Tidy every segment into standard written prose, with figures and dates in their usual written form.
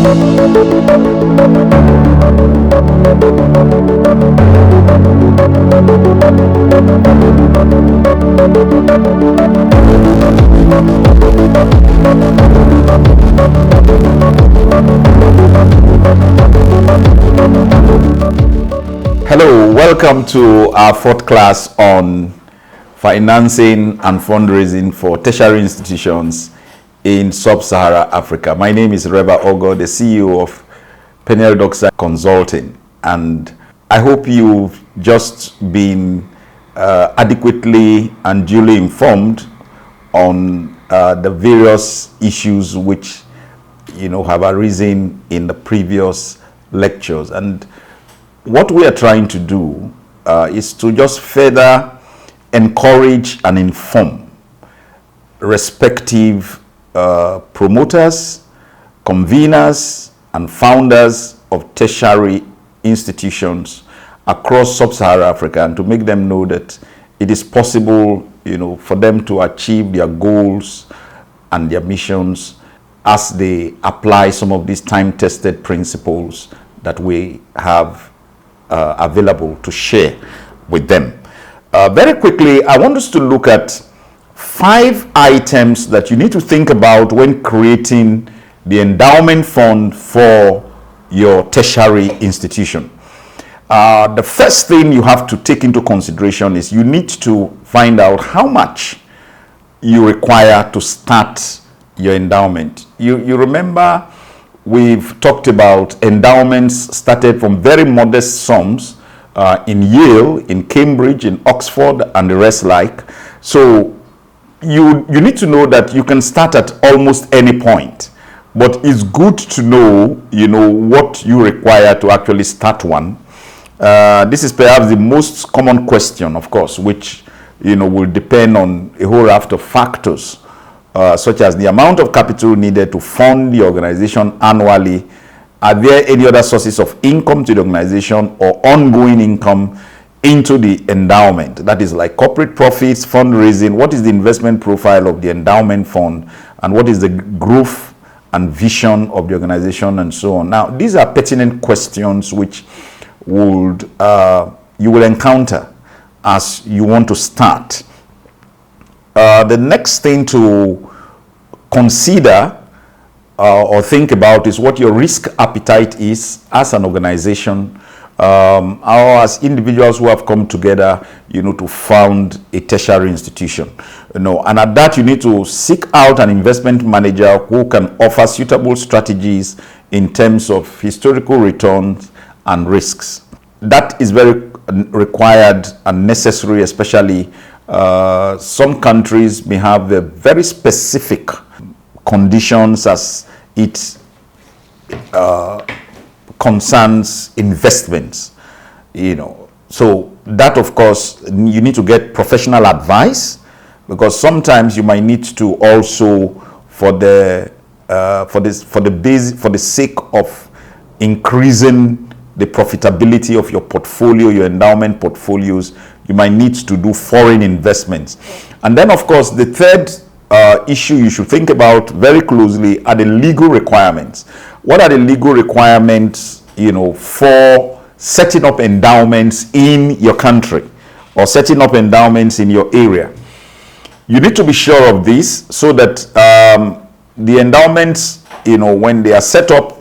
Hello, welcome to our fourth class on financing and fundraising for tertiary institutions in Sub-Sahara Africa. My name is Reba Ogo, the CEO of Peniel Doxa Consulting, and I hope you've just been adequately and duly informed on the various issues which have arisen in the previous lectures. And what we are trying to do is to just further encourage and inform respective promoters, conveners, and founders of tertiary institutions across Sub-Saharan Africa, and to make them know that it is possible, for them to achieve their goals and their missions as they apply some of these time-tested principles that we have available to share with them. Very quickly, I want us to look at 5 items that you need to think about when creating the endowment fund for your tertiary institution. The first thing you have to take into consideration is you need to find out how much you require to start your endowment. You remember we've talked about endowments started from very modest sums in Yale, in Cambridge, in Oxford, and the rest like. So you need to know that you can start at almost any point, but it's good to know, what you require to actually start one. This is perhaps the most common question, of course, which, will depend on a whole raft of factors. Such as the amount of capital needed to fund the organization annually. Are there any other sources of income to the organization or ongoing income into the endowment? That is like corporate profits, fundraising. What is the investment profile of the endowment fund? And what is the growth and vision of the organization, and so on? Now, these are pertinent questions which you will encounter as you want to start. The next thing to consider or think about is what your risk appetite is as an organization or as individuals who have come together, to found a tertiary institution. And at that, you need to seek out an investment manager who can offer suitable strategies in terms of historical returns and risks. That is very required and necessary, especially some countries may have very specific conditions as it concerns investments, So that, of course, you need to get professional advice, because sometimes you might need to also, for the sake of increasing the profitability of your portfolio, your endowment portfolios, you might need to do foreign investments. And then, of course, the third issue you should think about very closely are the legal requirements. What are the legal requirements, for setting up endowments in your country or setting up endowments in your area? You need to be sure of this so that the endowments, when they are set up,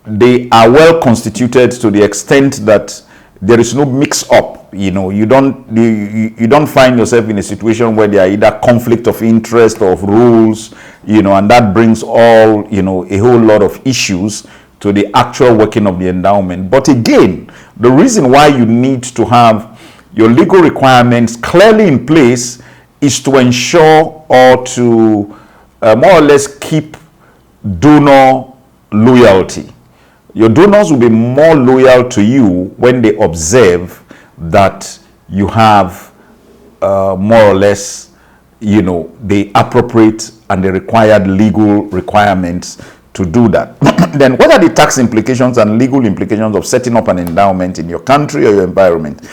they are well constituted to the extent that there is no mix-up. You don't find yourself in a situation where there are either conflict of interest or of rules, and that brings all, a whole lot of issues to the actual working of the endowment. But again, the reason why you need to have your legal requirements clearly in place is to ensure or to more or less keep donor loyalty. Your donors will be more loyal to you when they observe that you have more or less, the appropriate and the required legal requirements to do that. Then what are the tax implications and legal implications of setting up an endowment in your country or your environment?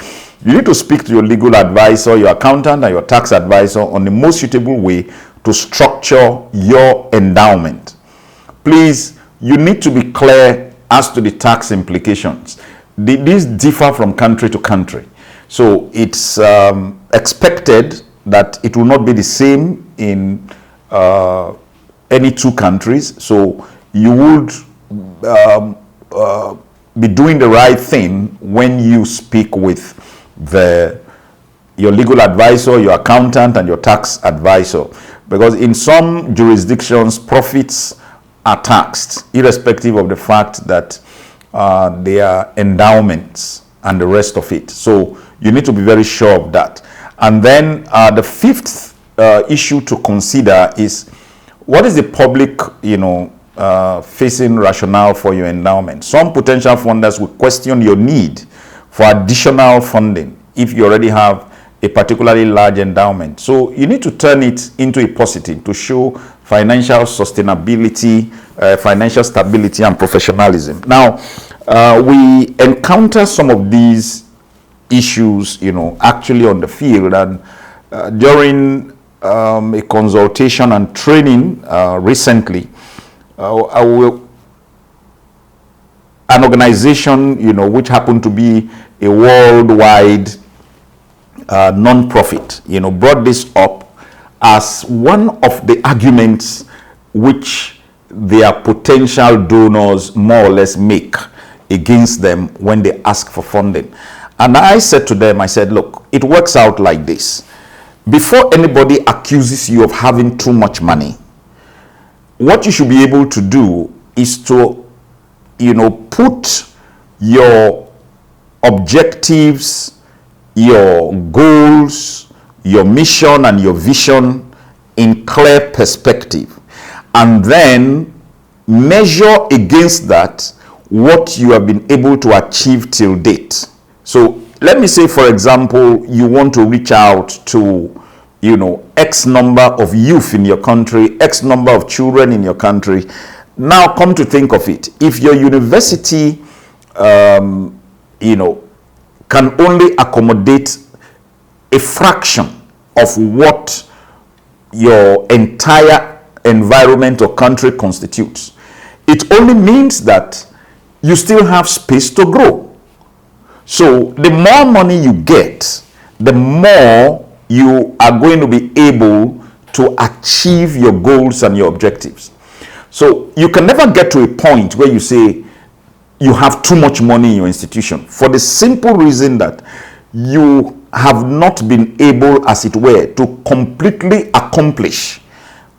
You need to speak to your legal advisor, your accountant, and your tax advisor on the most suitable way to structure your endowment. Please you need to be clear as to the tax implications. These differ from country to country. So it's expected that it will not be the same in any two countries. So you would be doing the right thing when you speak with your legal advisor, your accountant, and your tax advisor. Because in some jurisdictions, profits are taxed, irrespective of the fact that they are endowments and the rest of it. So you need to be very sure of that. And then the fifth issue to consider is, what is the public, facing rationale for your endowment? Some potential funders will question your need for additional funding if you already have a particularly large endowment. So you need to turn it into a positive to show financial sustainability, financial stability, and professionalism. Now, we encounter some of these issues, actually on the field, and during a consultation and training recently, an organization, which happened to be a worldwide non-profit, brought this up as one of the arguments which their potential donors more or less make against them when they ask for funding. And I said to them, I said, look, it works out like this. Before anybody accuses you of having too much money, what you should be able to do is to, put your objectives, your goals, your mission, and your vision in clear perspective, and then measure against that what you have been able to achieve till date. So let me say, for example, you want to reach out to, X number of youth in your country, X number of children in your country. Now, come to think of it, if your university, can only accommodate a fraction of what your entire environment or country constitutes, it only means that you still have space to grow. So the more money you get, the more you are going to be able to achieve your goals and your objectives. So you can never get to a point where you say you have too much money in your institution, for the simple reason that you have not been able, as it were, to completely accomplish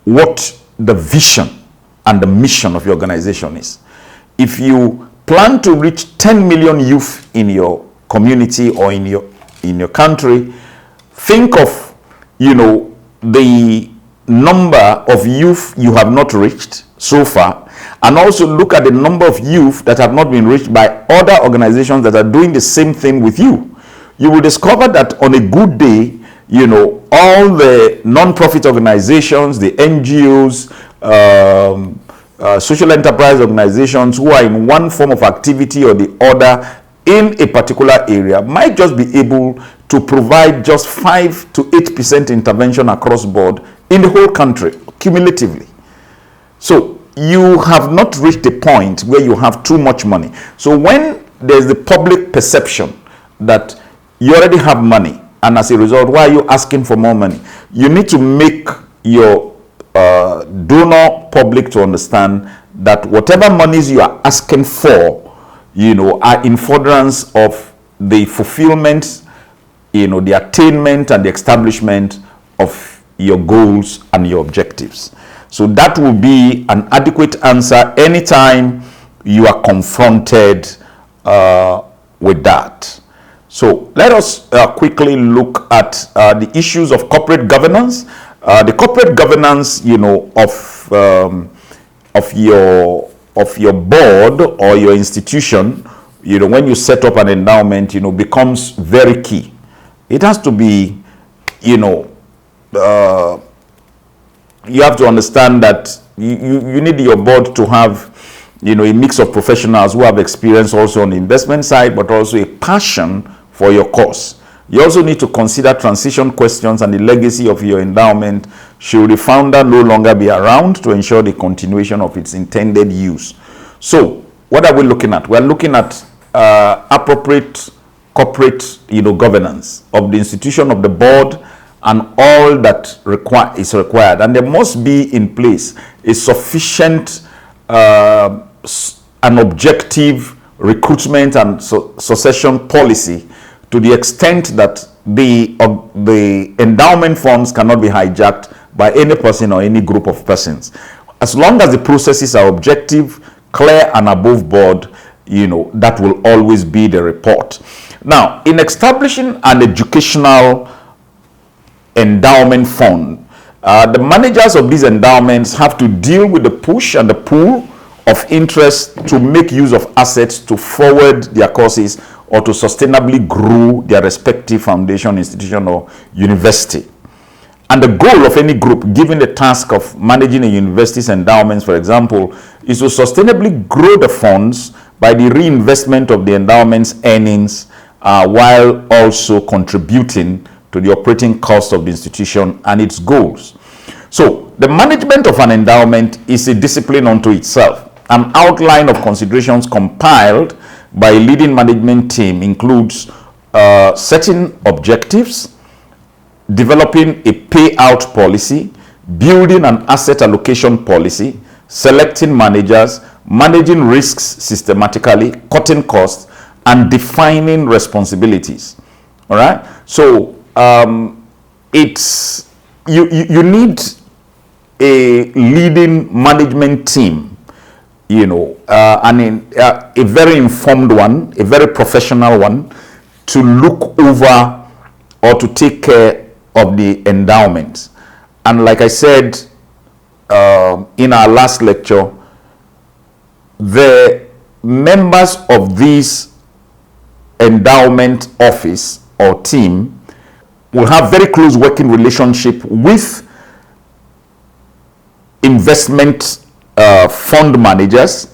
what the vision and the mission of your organization is. If you plan to reach 10 million youth in your community or in your country, think of, the number of youth you have not reached so far, and also look at the number of youth that have not been reached by other organizations that are doing the same thing with you. You will discover that on a good day, all the non-profit organizations, the NGOs, social enterprise organizations who are in one form of activity or the other in a particular area might just be able to provide just 5 to 8% intervention across board in the whole country, cumulatively. So you have not reached the point where you have too much money. So when there's the public perception that you already have money, and as a result, why are you asking for more money? You need to make your donor public to understand that whatever monies you are asking for, are in furtherance of the fulfillment, the attainment and the establishment of your goals and your objectives. So that will be an adequate answer anytime you are confronted with that. So let us quickly look at the issues of corporate governance. The corporate governance, of your board or your institution, when you set up an endowment, becomes very key. It has to be, you have to understand that you need your board to have, a mix of professionals who have experience also on the investment side, but also a passion for your cause. You also need to consider transition questions and the legacy of your endowment should the founder no longer be around to ensure the continuation of its intended use. So what are we looking at? We're looking at appropriate corporate governance of the institution, of the board, and all that is required. And there must be in place a sufficient an objective recruitment and succession policy, to the extent that the endowment funds cannot be hijacked by any person or any group of persons. As long as the processes are objective, clear, and above board, that will always be the report. Now, in establishing an educational endowment fund, the managers of these endowments have to deal with the push and the pull of interest to make use of assets to forward their causes or to sustainably grow their respective foundation, institution, or university. And the goal of any group, given the task of managing a university's endowments, for example, is to sustainably grow the funds by the reinvestment of the endowment's earnings, while also contributing to the operating cost of the institution and its goals. So the management of an endowment is a discipline unto itself. An outline of considerations compiled by a leading management team includes setting objectives, developing a payout policy, building an asset allocation policy, selecting managers, managing risks systematically, cutting costs, and defining responsibilities. All right. So it's you need a leading management team, a very informed one, a very professional one, to look over or to take care of the endowment. And like I said in our last lecture, the members of this endowment office or team will have very close working relationship with investment fund managers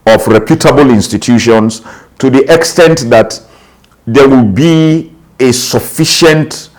of reputable institutions, to the extent that there will be a sufficient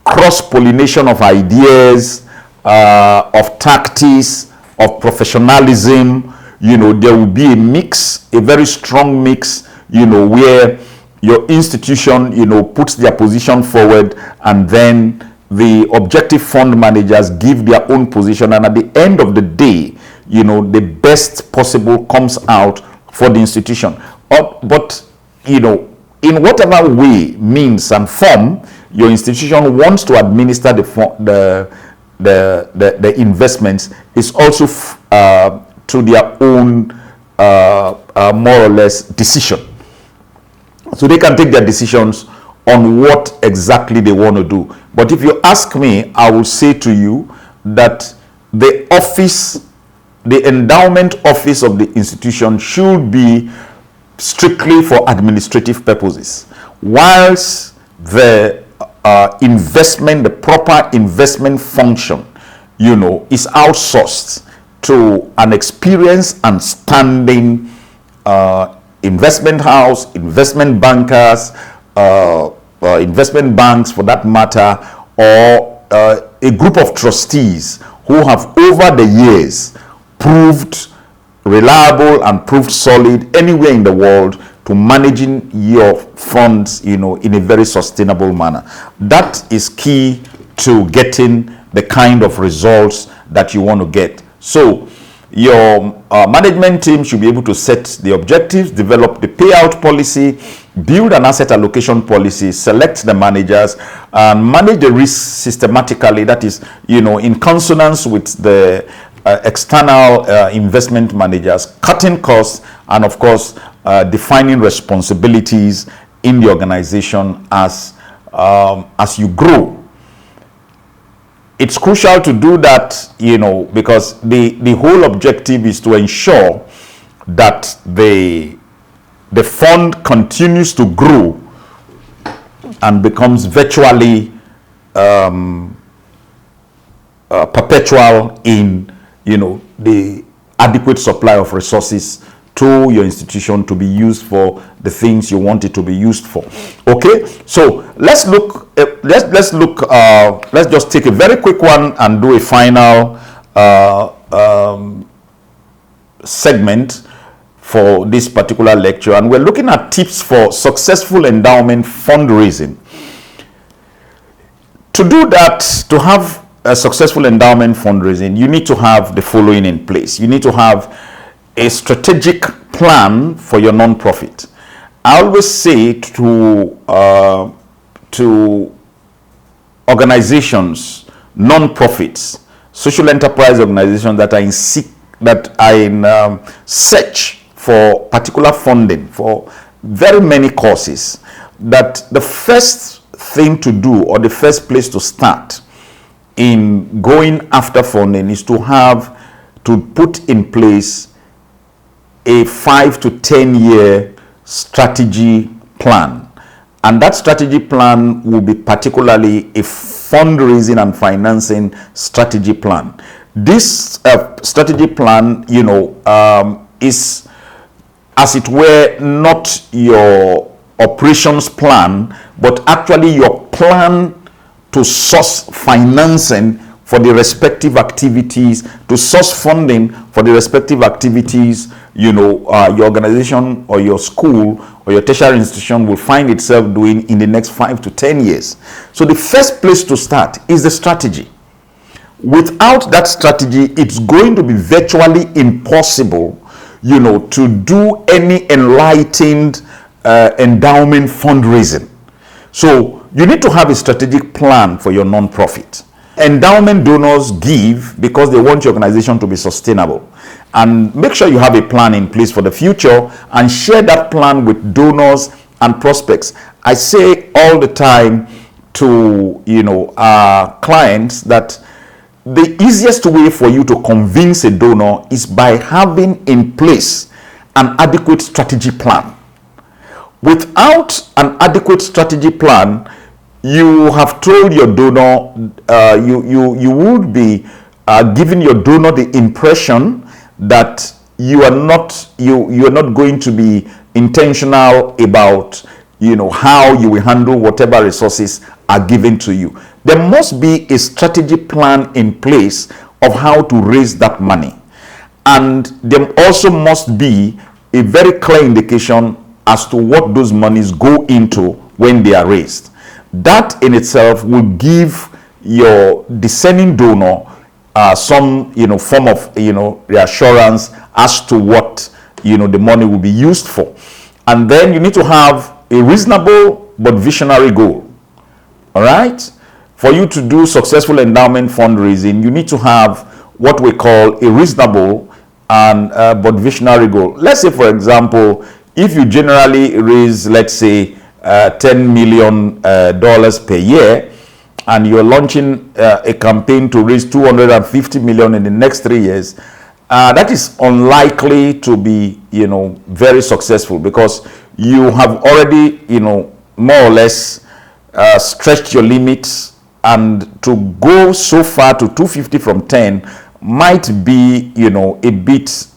cross-pollination of ideas, of tactics, of professionalism. There will be a mix, a very strong mix, where your institution, puts their position forward, and then the objective fund managers give their own position, and at the end of the day, the best possible comes out for the institution. But in whatever way, means, and form your institution wants to administer the investments, is also to their own more or less decision. So they can take their decisions on what exactly they want to do. But if you ask me, I will say to you that the endowment office of the institution should be strictly for administrative purposes, whilst the the proper investment function, is outsourced to an experienced and standing investment house, investment bankers, investment banks for that matter, or a group of trustees who have over the years proved reliable and proved solid anywhere in the world to managing your funds, in a very sustainable manner. That is key to getting the kind of results that you want to get. So your management team should be able to set the objectives, develop the payout policy, build an asset allocation policy, select the managers, and manage the risk systematically. That is, in consonance with the external investment managers, cutting costs, and of course, defining responsibilities in the organization as you grow. It's crucial to do that, because the whole objective is to ensure that the fund continues to grow and becomes virtually perpetual in, the adequate supply of resources to your institution to be used for the things you want it to be used for. Okay, so let's look. Let's just take a very quick one and do a final segment for this particular lecture, and we're looking at tips for successful endowment fundraising. To do that, to have a successful endowment fundraising, you need to have the following in place. You need to have a strategic plan for your non-profit. I always say to organizations, non-profits, social enterprise organizations that are in search for particular funding for very many causes, that the first thing to do, or the first place to start in going after funding, is to put in place a 5 to 10 year strategy plan. And that strategy plan will be particularly a fundraising and financing strategy plan. This strategy plan, is, as it were, not your operations plan, but actually your plan to source financing for the respective activities, to source funding for the respective activities, your organization or your school or your tertiary institution will find itself doing in the next 5 to 10 years. So the first place to start is the strategy. Without that strategy, it's going to be virtually impossible, to do any enlightened endowment fundraising. So you need to have a strategic plan for your non-profit. Endowment donors give because they want your organization to be sustainable. And make sure you have a plan in place for the future and share that plan with donors and prospects. I say all the time to our clients that the easiest way for you to convince a donor is by having in place an adequate strategy plan. Without an adequate strategy plan, you have told your donor, you would be giving your donor the impression that you are not going to be intentional about how you will handle whatever resources are given to you. There must be a strategy plan in place of how to raise that money, and there also must be a very clear indication as to what those monies go into when they are raised. That in itself will give your discerning donor some form of reassurance as to what the money will be used for. And then you need to have a reasonable but visionary goal. All right, for you to do successful endowment fundraising, you need to have what we call a reasonable and but visionary goal. Let's say, for example, if you generally raise, let's say, $10 million per year, and you're launching a campaign to raise $250 million in the next 3 years, that is unlikely to be, very successful, because you have already, more or less stretched your limits, and to go so far to 250 from 10 might be, a bit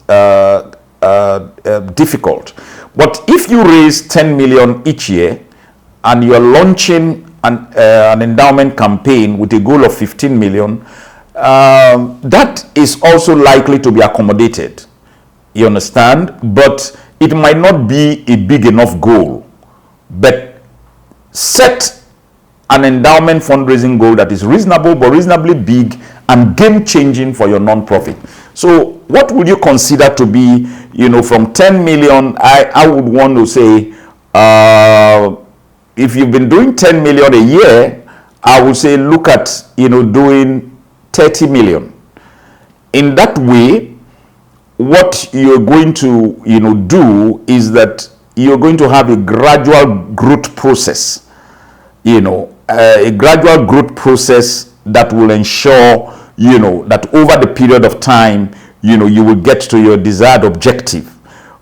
difficult. But if you raise 10 million each year and you're launching an endowment campaign with a goal of 15 million, that is also likely to be accommodated. You understand? But it might not be a big enough goal. But set an endowment fundraising goal that is reasonable, but reasonably big and game-changing for your non-profit. So what would you consider to be, from 10 million, I would want to say, if you've been doing 10 million a year, I would say look at, doing 30 million. In that way, what you're going to, do is that you're going to have a gradual growth process, a gradual growth process that will ensure, that over the period of time, you will get to your desired objective.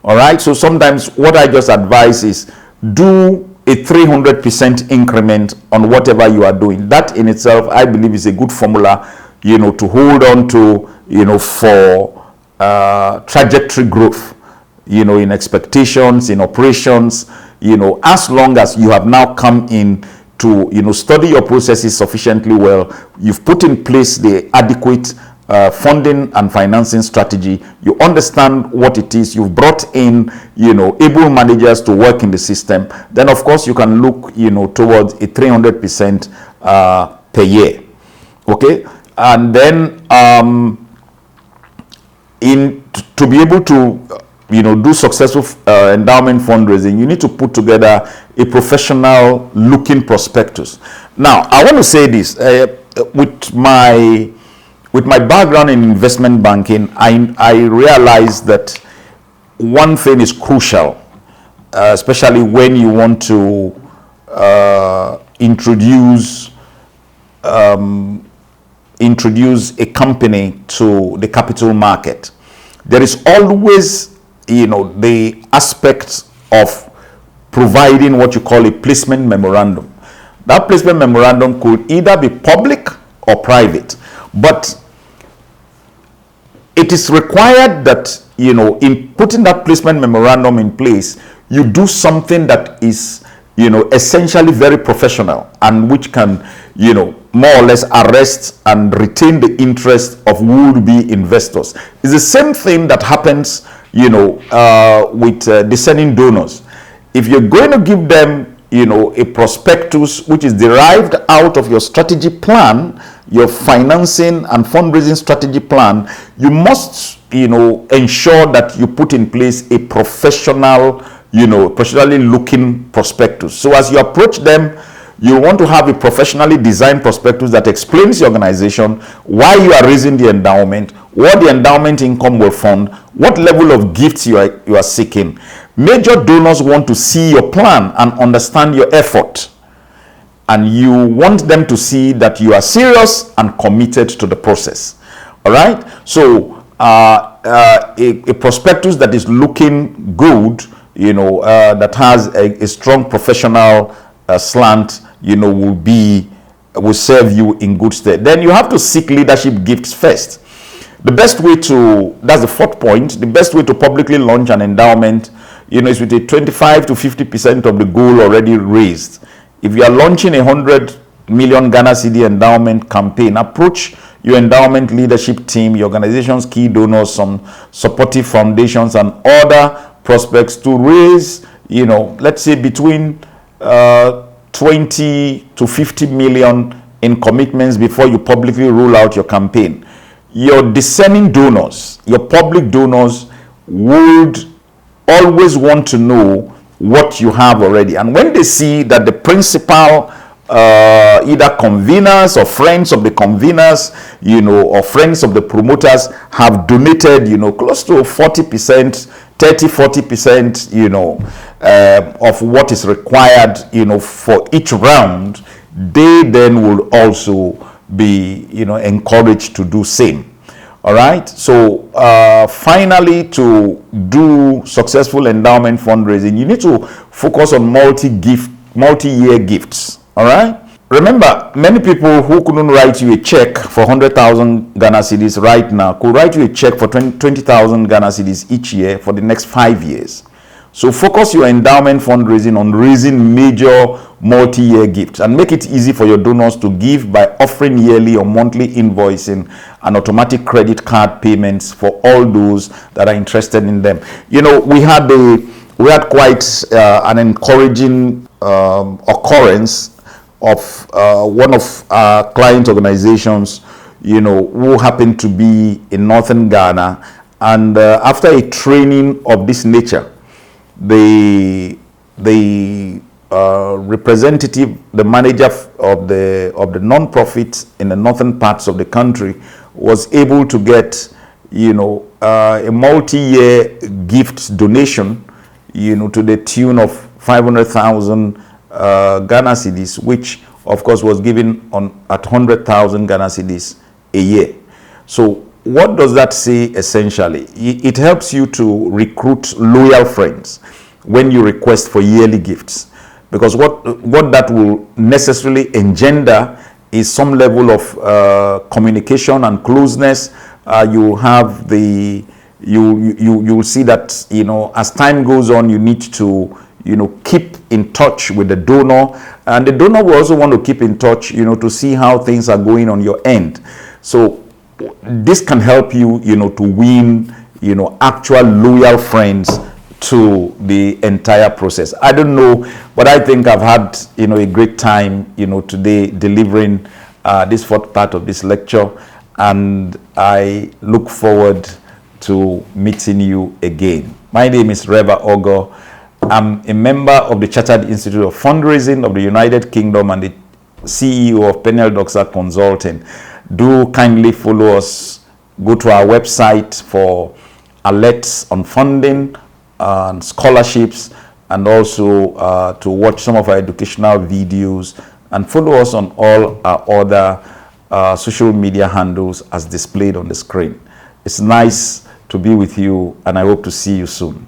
All right. So sometimes what I just advise is do a 300% increment on whatever you are doing. That in itself, I believe, is a good formula, to hold on to, for trajectory growth, in expectations, in operations, as long as you have now come in to, study your processes sufficiently well, you've put in place the adequate funding and financing strategy, you understand what it is, you've brought in, able managers to work in the system, then of course you can look, towards a 300% per year. Okay, and then to be able to do successful endowment fundraising, you need to put together a professional looking prospectus. Now, I want to say this, with my background in investment banking, I realized that one thing is crucial, especially when you want to introduce a company to the capital market. There is always, the aspect of providing what you call a placement memorandum. That placement memorandum could either be public or private, but it is required that, in putting that placement memorandum in place, you do something that is, essentially very professional and which can, more or less arrest and retain the interest of would-be investors. It's the same thing that happens, with discerning donors. If you're going to give them, a prospectus which is derived out of your strategy plan, your financing and fundraising strategy plan, you must, ensure that you put in place a professional, professionally looking prospectus. So as you approach them, you want to have a professionally designed prospectus that explains the organization, why you are raising the endowment, what the endowment income will fund, what level of gifts you are seeking. Major donors want to see your plan and understand your effort. And you want them to see that you are serious and committed to the process. All right? So a prospectus that is looking good, that has a strong professional slant, will serve you in good stead. Then you have to seek leadership gifts first. The best way to, that's the fourth point, the best way to publicly launch an endowment, is with a 25 to 50% of the goal already raised. If you are launching 100 million Ghana Cedi endowment campaign, approach your endowment leadership team, your organization's key donors, some supportive foundations and other prospects to raise, let's say between 20 to 50 million in commitments before you publicly roll out your campaign. Your discerning donors, your public donors would always want to know what you have already. And when they see that the principal either conveners or friends of the conveners, or friends of the promoters have donated, close to 40%, 30-40%, of what is required, for each round, they then will also be, encouraged to do same. All right. So finally, to do successful endowment fundraising, you need to focus on multi-year gifts. All right. Remember, many people who couldn't write you a check for 100,000 Ghana cedis right now could write you a check for 20,000 Ghana cedis each year for the next 5 years. So focus your endowment fundraising on raising major multi-year gifts and make it easy for your donors to give by offering yearly or monthly invoicing and automatic credit card payments for all those that are interested in them. We had quite an encouraging occurrence of one of our client organizations, who happened to be in northern Ghana, and after a training of this nature, the representative, the manager of the non-profit in the northern parts of the country was able to get, a multi-year gift donation, to the tune of 500,000 Ghana cedis, which of course was given at 100,000 Ghana cedis a year. So what does that say essentially? It helps you to recruit loyal friends when you request for yearly gifts, because what that will necessarily engender is some level of communication and closeness. You have the you'll see that, you know, as time goes on, you need to, you know, keep in touch with the donor, and the donor will also want to keep in touch, you know, to see how things are going on your end. So this can help you, you know, to win, you know, actual loyal friends to the entire process. I don't know, but I think I've had, you know, a great time, you know, today delivering this fourth part of this lecture, and I look forward to meeting you again. My name is Reva Ogo. I'm a member of the Chartered Institute of Fundraising of the United Kingdom and the CEO of Peniel Doxa Consulting. Do kindly follow us. Go to our website for alerts on funding and scholarships, and also to watch some of our educational videos, and follow us on all our other social media handles as displayed on the screen. It's nice to be with you, and I hope to see you soon.